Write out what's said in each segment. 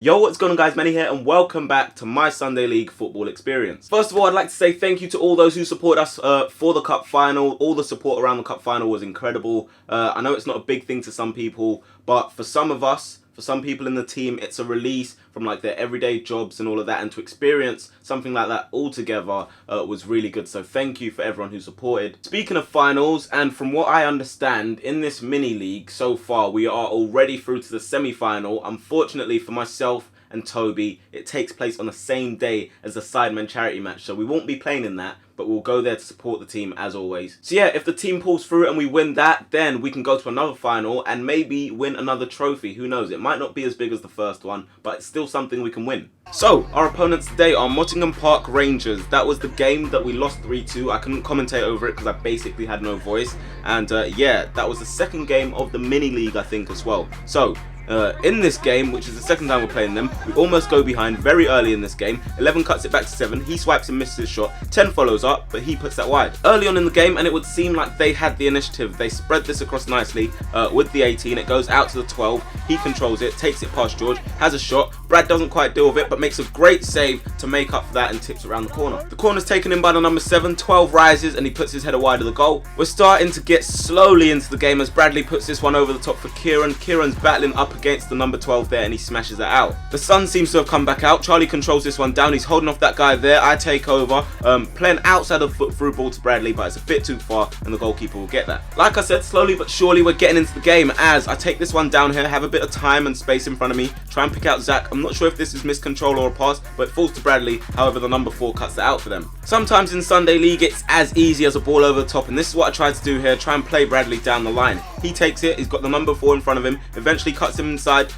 Yo, what's going on guys, Manny here and welcome back to my Sunday League football experience. First of all, I'd like to say thank you to all those who support us for the cup final. All the support around the cup final was incredible. I know it's not a big thing to some people, but for some of us, for some people in the team, it's a release from like their everyday jobs and all of that, and to experience something like that all together was really good. So thank you for everyone who supported. Speaking of finals, and from what I understand, in this mini league so far, we are already through to the semi-final. Unfortunately for myself and Toby, it takes place on the same day as the Sidemen charity match, so we won't be playing in that, but we'll go there to support the team as always. So yeah, if the team pulls through and we win that, then we can go to another final and maybe win another trophy. Who knows? It might not be as big as the first one, but it's still something we can win. So, our opponents today are Nottingham Park Rangers. That was the game that we lost 3-2. I couldn't commentate over it because I basically had no voice. And yeah, that was the second game of the mini league, I think, as well. So, in this game, which is the second time we're playing them, we almost go behind very early in this game. 11 cuts it back to 7, he swipes and misses his shot. 10 follows up, but he puts that wide. Early on in the game, and it would seem like they had the initiative. They spread this across nicely with the 18. It goes out to the 12. He controls it, takes it past George, has a shot. Brad doesn't quite deal with it, but makes a great save to make up for that and tips around the corner. The corner's taken in by the number 7. 12 rises, and he puts his header wide of the goal. We're starting to get slowly into the game as Bradley puts this one over the top for Kieran. Kieran's battling up against the number 12 there, and he smashes that out. The sun seems to have come back out. Charlie controls this one down. He's holding off that guy there. I take over, playing outside of the foot through ball to Bradley, but it's a bit too far, and the goalkeeper will get that. Like I said, slowly but surely we're getting into the game as I take this one down here, have a bit of time and space in front of me, try and pick out Zach. I'm not sure if this is miscontrol or a pass, but it falls to Bradley. However, the number 4 cuts that out for them. Sometimes in Sunday League, it's as easy as a ball over the top, and this is what I tried to do here, try and play Bradley down the line. He takes it, he's got the number 4 in front of him, eventually cuts him inside,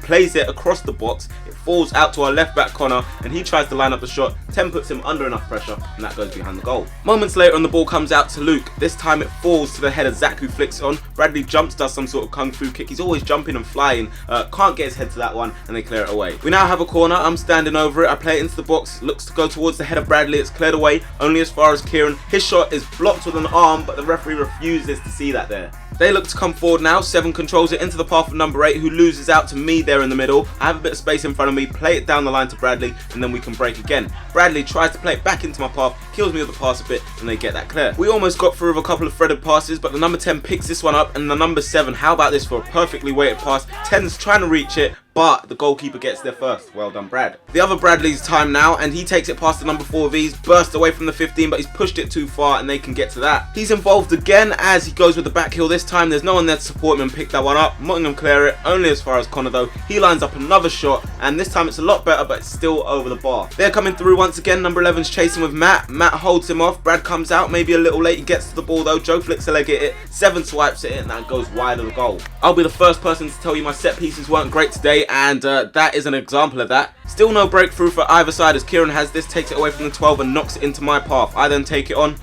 plays it across the box, it falls out to our left back corner, and he tries to line up the shot. 10 puts him under enough pressure, and that goes behind the goal. Moments later, the ball comes out to Luke. This time it falls to the head of Zach, who flicks it on. Bradley jumps, does some sort of kung fu kick. He's always jumping and flying, can't get his head to that one, and they clear it away. We now have a corner. I'm standing over it. I play it into the box. It looks to go towards the head of Bradley. It's cleared away, only as far as Kieran. His shot is blocked with an arm, but the referee refuses to see that there. They look to come forward now. 7 controls it into the path of number 8, who loses out to me there in the middle. I have a bit of space in front of me, play it down the line to Bradley, and then we can break again. Bradley tries to play it back into my path, kills me with the pass a bit, and they get that clear. We almost got through with a couple of threaded passes, but the number 10 picks this one up, and the number 7, how about this for a perfectly weighted pass? 10's trying to reach it, but the goalkeeper gets there first. Well done, Brad. The other Bradley's time now, and he takes it past the number 4 V's, bursts away from the 15, but he's pushed it too far, and they can get to that. He's involved again as he goes with the back heel. This time, there's no one there to support him and pick that one up. Nottingham clear it, only as far as Connor though. He lines up another shot, and this time it's a lot better, but it's still over the bar. They're coming through once again. Number 11's chasing with Matt. Matt holds him off. Brad comes out, maybe a little late. He gets to the ball though. Joe flicks a leg at it. 7 swipes it in, and that goes wide of the goal. I'll be the first person to tell you my set pieces weren't great today, and that is an example of that. Still no breakthrough for either side as Kieran has this, takes it away from the 12 and knocks it into my path. I then take it on,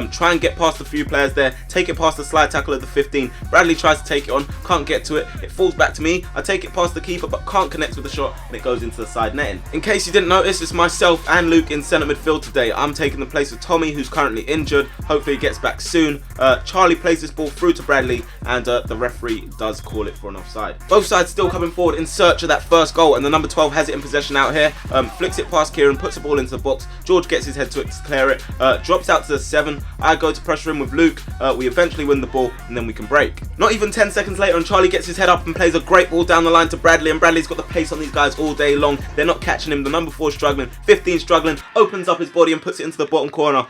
try and get past a few players there, take it past the slide tackle at the 15. Bradley tries to take it on, can't get to it. It falls back to me. I take it past the keeper but can't connect with the shot, and it goes into the side netting. In case you didn't notice, it's myself and Luke in centre midfield today. I'm taking the place of Tommy, who's currently injured. Hopefully he gets back soon. Charlie plays this ball through to Bradley, and the referee does call it for an offside. Both sides still coming forward in search of that first goal, and the number 12 has it in possession out here. Flicks it past Kieran, puts the ball into the box. George gets his head to it to clear it, drops out to the 7. I go to pressure him with Luke. We eventually win the ball, and then we can break. Not even 10 seconds later, and Charlie gets his head up and plays a great ball down the line to Bradley, and Bradley's got the pace on these guys all day long. They're not catching him. The number 4 struggling, 15 struggling, opens up his body and puts it into the bottom corner.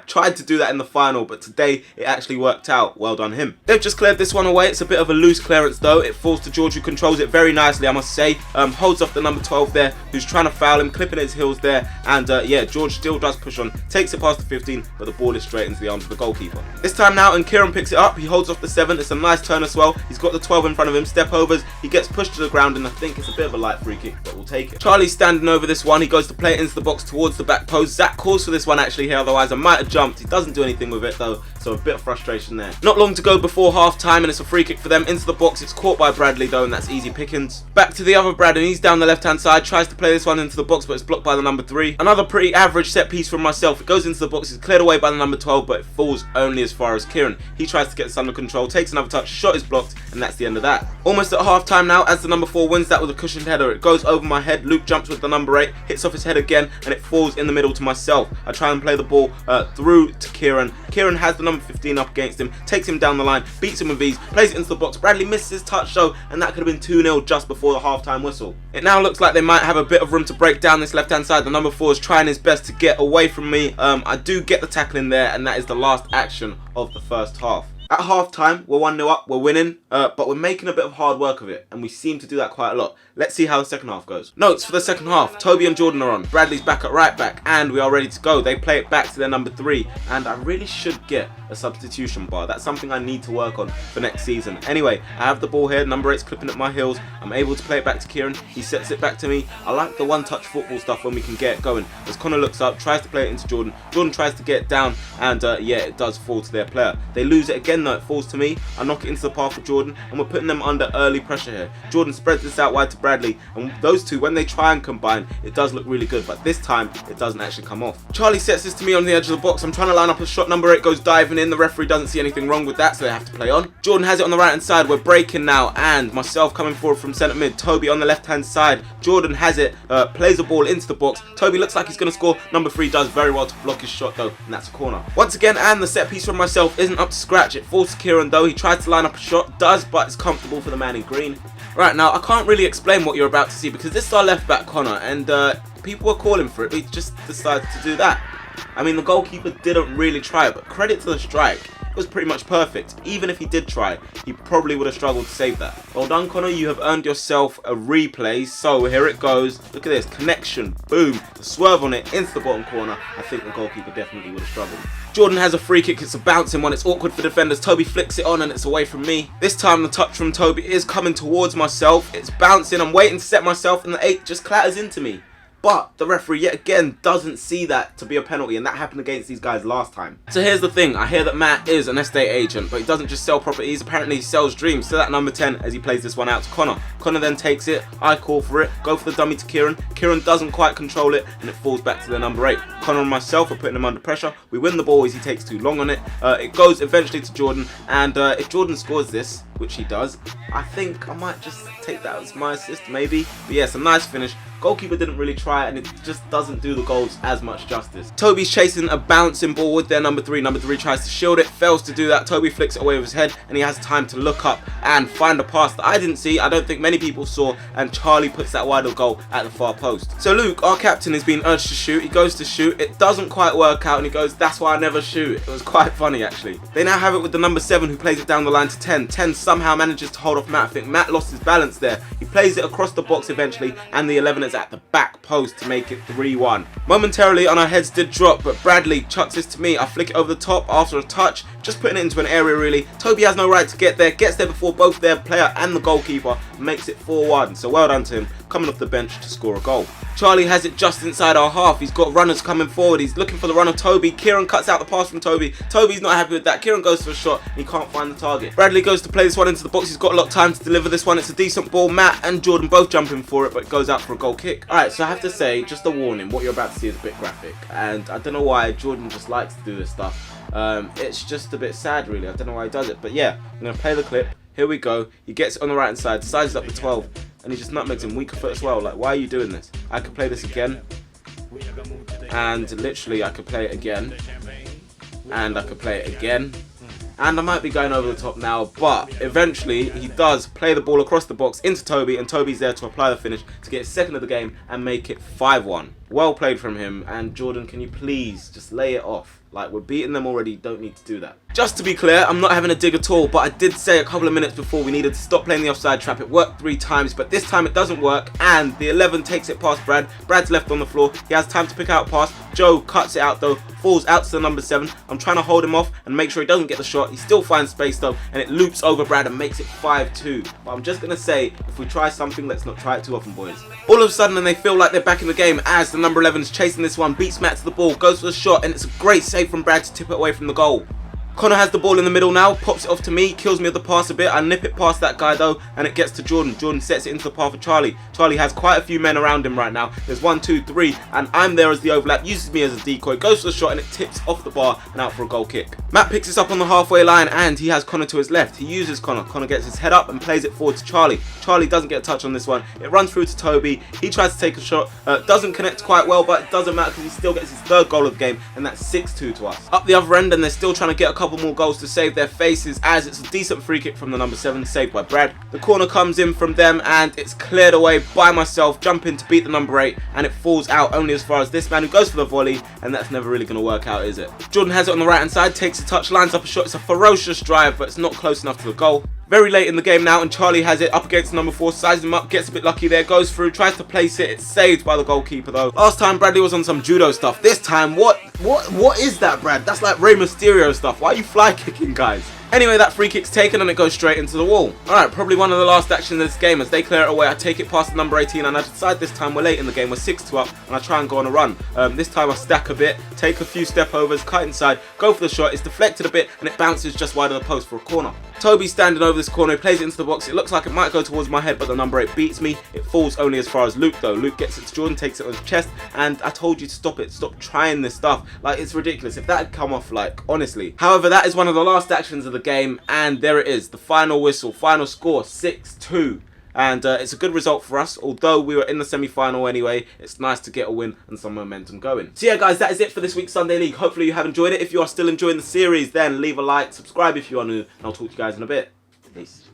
Tried to do that in the final, but today it actually worked out. Well done him. They've just cleared this one away. It's a bit of a loose clearance though. It falls to George, who controls it very nicely, I must say. Holds off the number 12 there, who's trying to foul him, clipping his heels there, and yeah, George still does push on, takes it past the 15, but the ball is straight into the arms of the goalkeeper. This time now, and Kieran picks it up. He holds off the 7. It's a nice turn as well. He's got the 12 in front of him, step overs, he gets pushed to the ground, and I think it's a bit of a light free kick, but we'll take it. Charlie's standing over this one. He goes to play it into the box towards the back post. Zach calls for this one actually here, otherwise I might have jumped. He doesn't do anything with it though, so a bit of frustration there. Not long to go before half time, and it's a free kick for them into the box. It's caught by Bradley though, and that's easy pickings. Back to the other Brad, and he's down the left hand side, tries to play this one into the box, but it's blocked by the number 3. Another pretty average set piece from myself. It goes into the box, it's cleared away by the number 12, but it falls only as far as Kieran. He tries to get this under control, takes another touch, shot is blocked, and that's the end of that. Almost at half time now, as the number 4 wins that with a cushioned header. It goes over my head, Luke jumps with the number 8, hits off his head again, and it falls in the middle to myself. I try and play the ball through to Kieran. Kieran has the number 15 up against him, takes him down the line, beats him with ease, plays it into the box. Bradley misses his touch though, and that could have been 2-0 just before the half-time whistle. It now looks like they might have a bit of room to break down this left-hand side. The number 4 is trying his best to get away from me. I do get the tackle in there, and that is the last action of the first half. At half time, we're 1-0 up, we're winning, but we're making a bit of hard work of it, and we seem to do that quite a lot. Let's see how the second half goes. Notes for the second half: Toby and Jordan are on, Bradley's back at right back, and we are ready to go. They play it back to their number 3, and I really should get a substitution bar. That's something I need to work on for next season. Anyway, I have the ball here, number 8's clipping at my heels. I'm able to play it back to Kieran, he sets it back to me. I like the one-touch football stuff when we can get it going. As Connor looks up, tries to play it into Jordan. Jordan tries to get it down, and yeah, it does fall to their player. They lose it again though, it falls to me. I knock it into the path of Jordan, and we're putting them under early pressure here. Jordan spreads this out wide to Bradley, and those two, when they try and combine, it does look really good, but this time it doesn't actually come off. Charlie sets this to me on the edge of the box. I'm trying to line up a shot, number 8 goes diving in. The referee doesn't see anything wrong with that, so they have to play on. Jordan has it on the right hand side, we're breaking now, and myself coming forward from centre mid, Toby on the left hand side. Jordan has it, plays the ball into the box. Toby looks like he's going to score, number 3 does very well to block his shot though, and that's a corner. Once again, and the set piece from myself isn't up to scratch. It falls to Kieran though, he tries to line up a shot, does, but it's comfortable for the man in green. Right, now I can't really explain what you're about to see because this is our left back Connor, and people were calling for it, but he just decided to do that. I mean, the goalkeeper didn't really try, but credit to the strike, it was pretty much perfect. Even if he did try, he probably would have struggled to save that. Well done, Connor, you have earned yourself a replay. So here it goes. Look at this, connection, boom, the swerve on it into the bottom corner. I think the goalkeeper definitely would have struggled. Jordan has a free kick, it's a bouncing one, it's awkward for defenders. Toby flicks it on and it's away from me. This time the touch from Toby is coming towards myself, it's bouncing, I'm waiting to set myself, and the 8 just clatters into me. But the referee yet again doesn't see that to be a penalty, and that happened against these guys last time. So here's the thing, I hear that Matt is an estate agent, but he doesn't just sell properties, apparently he sells dreams. So that number 10 as he plays this one out to Connor. Connor then takes it, I call for it, go for the dummy to Kieran. Kieran doesn't quite control it, and it falls back to the number 8. Connor and myself are putting him under pressure. We win the ball as he takes too long on it. It goes eventually to Jordan, and if Jordan scores this, which he does, I think I might just take that as my assist maybe. But yeah, it's a nice finish. Goalkeeper didn't really try, and it just doesn't do the goals as much justice. Toby's chasing a bouncing ball with their number 3. Number 3 tries to shield it, fails to do that. Toby flicks it away with his head, and he has time to look up and find a pass that I didn't see, I don't think many people saw, and Charlie puts that wide goal at the far post. So Luke, our captain, is being urged to shoot. He goes to shoot, it doesn't quite work out, and he goes, that's why I never shoot. It was quite funny actually. They now have it with the number 7 who plays it down the line to 10. 10 somehow manages to hold off Matt. I think Matt lost his balance there. He plays it across the box eventually, and the 11 is at the back post to make it 3-1. Momentarily on our heads did drop, but Bradley chucks this to me. I flick it over the top after a touch, just putting it into an area really. Toby has no right to get there, gets there before both their player and the goalkeeper, makes it 4-1. So well done to him, coming off the bench to score a goal. Charlie has it just inside our half. He's got runners coming forward. He's looking for the run of Toby. Kieran cuts out the pass from Toby. Toby's not happy with that. Kieran goes for a shot. He can't find the target. Bradley goes to play this one into the box. He's got a lot of time to deliver this one. It's a decent ball. Matt and Jordan both jumping for it, but it goes out for a goal kick. Alright, so I have to say, just a warning, what you're about to see is a bit graphic. And I don't know why Jordan just likes to do this stuff. It's just a bit sad really. I don't know why he does it. But yeah, I'm going to play the clip. Here we go. He gets it on the right hand side, sizes up the 12. And he just nutmegs him weaker foot as well. Like, why are you doing this? I could play this again, and literally I could play it again, and I could play it again, and I might be going over the top now, but eventually he does play the ball across the box into Toby, and Toby's there to apply the finish to get his second of the game and make it 5-1. Well played from him. And Jordan, can you please just lay it off? Like, we're beating them already, don't need to do that. Just to be clear, I'm not having a dig at all, but I did say a couple of minutes before we needed to stop playing the offside trap. It worked 3 times, but this time it doesn't work, and the 11 takes it past Brad. Brad's left on the floor, he has time to pick out a pass. Joe cuts it out though, falls out to the number 7. I'm trying to hold him off and make sure he doesn't get the shot. He still finds space though, and it loops over Brad and makes it 5-2. But I'm just going to say, if we try something, let's not try it too often, boys. All of a sudden, and they feel like they're back in the game as the number 11 is chasing this one, beats Matt to the ball, goes for the shot, and it's a great save from Brad to tip it away from the goal. Connor has the ball in the middle now, pops it off to me, kills me with the pass a bit. I nip it past that guy though, and it gets to Jordan. Jordan sets it into the path of Charlie. Charlie has quite a few men around him right now. There's 1, 2, 3, and I'm there as the overlap, uses me as a decoy, goes for the shot, and it tips off the bar and out for a goal kick. Matt picks this up on the halfway line, and he has Connor to his left. He uses Connor. Connor gets his head up and plays it forward to Charlie. Charlie doesn't get a touch on this one. It runs through to Toby. He tries to take a shot, doesn't connect quite well, but it doesn't matter because he still gets his third goal of the game, and that's 6-2 to us. Up the other end, and they're still trying to get a couple more goals to save their faces, as it's a decent free kick from the number 7, saved by Brad. The corner comes in from them, and it's cleared away by myself, jumping to beat the number 8, and it falls out only as far as this man who goes for the volley, and that's never really going to work out, is it? Jordan has it on the right hand side, takes a touch, lines up a shot. It's a ferocious drive, but it's not close enough to the goal. Very late in the game now, and Charlie has it up against number 4, sizes him up, gets a bit lucky there, goes through, tries to place it. It's saved by the goalkeeper though. Last time Bradley was on some judo stuff. This time, what is that, Brad? That's like Rey Mysterio stuff. Why are you fly kicking, guys? Anyway, that free kick's taken and it goes straight into the wall. Alright, probably one of the last actions of this game. As they clear it away, I take it past the number 18, and I decide this time we're late in the game. We're 6-2 up, and I try and go on a run. This time I stack a bit, take a few step overs, cut inside, go for the shot. It's deflected a bit, and it bounces just wide of the post for a corner. Toby's standing over this corner, he plays it into the box. It looks like it might go towards my head, but the number 8 beats me. It falls only as far as Luke though. Luke gets it to Jordan, takes it on his chest, and I told you to stop it. Stop trying this stuff. Like, it's ridiculous. If that had come off, like, honestly. However, that is one of the last actions of the game, and there it is. The final whistle, final score, 6-2. And it's a good result for us. Although we were in the semi-final anyway, it's nice to get a win and some momentum going. So yeah, guys, that is it for this week's Sunday League. Hopefully you have enjoyed it. If you are still enjoying the series, then leave a like, subscribe if you are new, and I'll talk to you guys in a bit. Peace.